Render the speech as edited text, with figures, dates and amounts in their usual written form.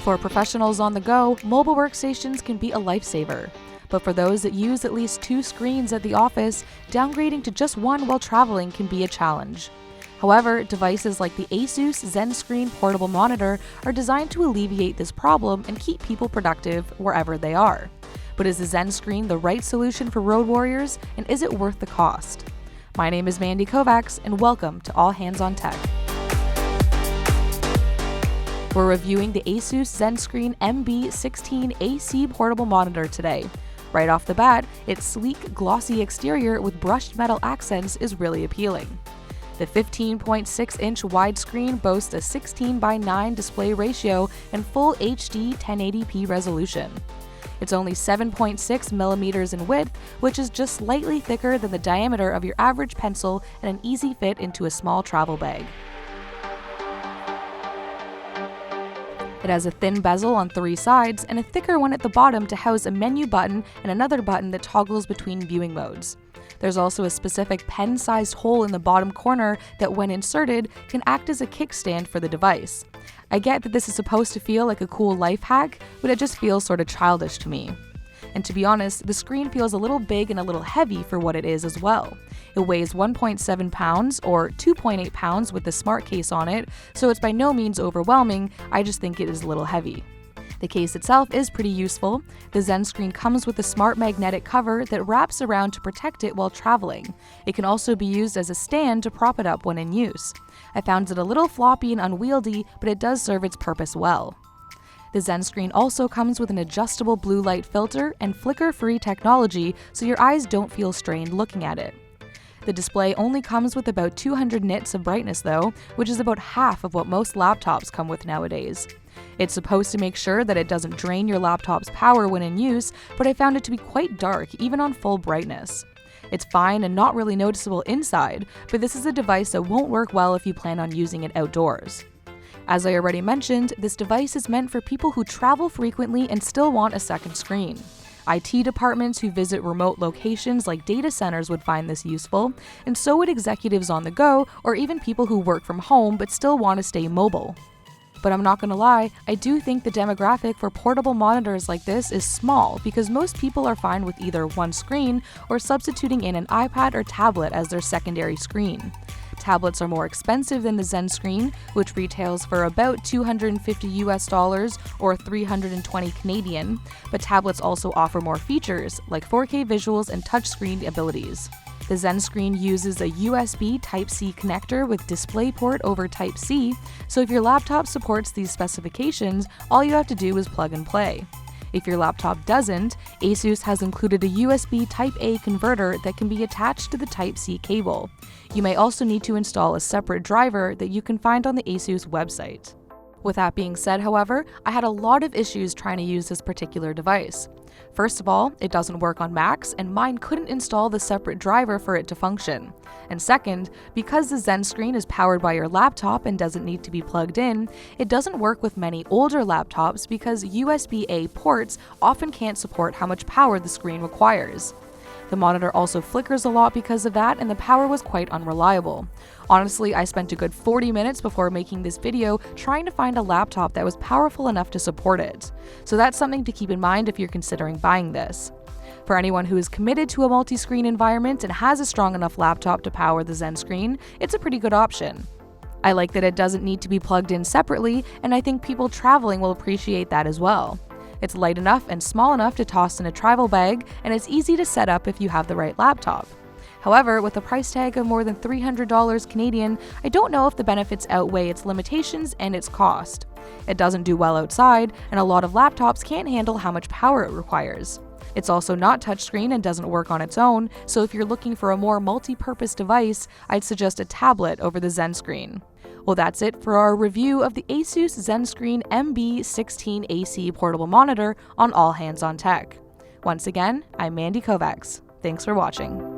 For professionals on the go, mobile workstations can be a lifesaver. But for those that use at least 2 screens at the office, downgrading to just one while traveling can be a challenge. However, devices like the Asus Zenscreen portable monitor are designed to alleviate this problem and keep people productive wherever they are. But is the Zenscreen the right solution for road warriors, and is it worth the cost? My name is Mandy Kovacs, and welcome to All Hands on Tech. We're reviewing the Asus Zenscreen MB16 AC portable monitor today. Right off the bat, its sleek, glossy exterior with brushed metal accents is really appealing. The 15.6-inch widescreen boasts a 16:9 display ratio and full HD 1080p resolution. It's only 7.6 millimeters in width, which is just slightly thicker than the diameter of your average pencil and an easy fit into a small travel bag. It has a thin bezel on 3 sides and a thicker one at the bottom to house a menu button and another button that toggles between viewing modes. There's also a specific pen-sized hole in the bottom corner that, when inserted, can act as a kickstand for the device. I get that this is supposed to feel like a cool life hack, but it just feels sort of childish to me. And to be honest, the screen feels a little big and a little heavy for what it is as well. It weighs 1.7 pounds or 2.8 pounds with the smart case on it, so it's by no means overwhelming. I just think it is a little heavy. The case itself is pretty useful. The Zenscreen comes with a smart magnetic cover that wraps around to protect it while traveling. It can also be used as a stand to prop it up when in use. I found it a little floppy and unwieldy, but it does serve its purpose well. The Zenscreen also comes with an adjustable blue light filter and flicker-free technology, so your eyes don't feel strained looking at it. The display only comes with about 200 nits of brightness though, which is about half of what most laptops come with nowadays. It's supposed to make sure that it doesn't drain your laptop's power when in use, but I found it to be quite dark even on full brightness. It's fine and not really noticeable inside, but this is a device that won't work well if you plan on using it outdoors. As I already mentioned, this device is meant for people who travel frequently and still want a second screen. IT departments who visit remote locations like data centers would find this useful, and so would executives on the go or even people who work from home but still want to stay mobile. But I'm not gonna lie, I do think the demographic for portable monitors like this is small because most people are fine with either one screen or substituting in an iPad or tablet as their secondary screen. Tablets are more expensive than the Zenscreen, which retails for about $250 or 320 Canadian, but tablets also offer more features like 4K visuals and touchscreen abilities. The Zenscreen uses a USB Type-C connector with DisplayPort over Type-C, so if your laptop supports these specifications, all you have to do is plug and play. If your laptop doesn't, Asus has included a USB Type-A converter that can be attached to the Type-C cable. You may also need to install a separate driver that you can find on the Asus website. With that being said, however, I had a lot of issues trying to use this particular device. First of all, it doesn't work on Macs, and mine couldn't install the separate driver for it to function. And second, because the Zenscreen is powered by your laptop and doesn't need to be plugged in, it doesn't work with many older laptops because USB-A ports often can't support how much power the screen requires. The monitor also flickers a lot because of that, and the power was quite unreliable. Honestly, I spent a good 40 minutes before making this video trying to find a laptop that was powerful enough to support it. So that's something to keep in mind if you're considering buying this. For anyone who is committed to a multi-screen environment and has a strong enough laptop to power the Zenscreen, it's a pretty good option. I like that it doesn't need to be plugged in separately, and I think people traveling will appreciate that as well. It's light enough and small enough to toss in a travel bag, and it's easy to set up if you have the right laptop. However, with a price tag of more than $300 Canadian, I don't know if the benefits outweigh its limitations and its cost. It doesn't do well outside, and a lot of laptops can't handle how much power it requires. It's also not touchscreen and doesn't work on its own, so if you're looking for a more multi-purpose device, I'd suggest a tablet over the Zenscreen. Well, that's it for our review of the Asus Zenscreen MB16 AC portable monitor on All Hands on Tech. Once again, I'm Mandy Kovacs. Thanks for watching.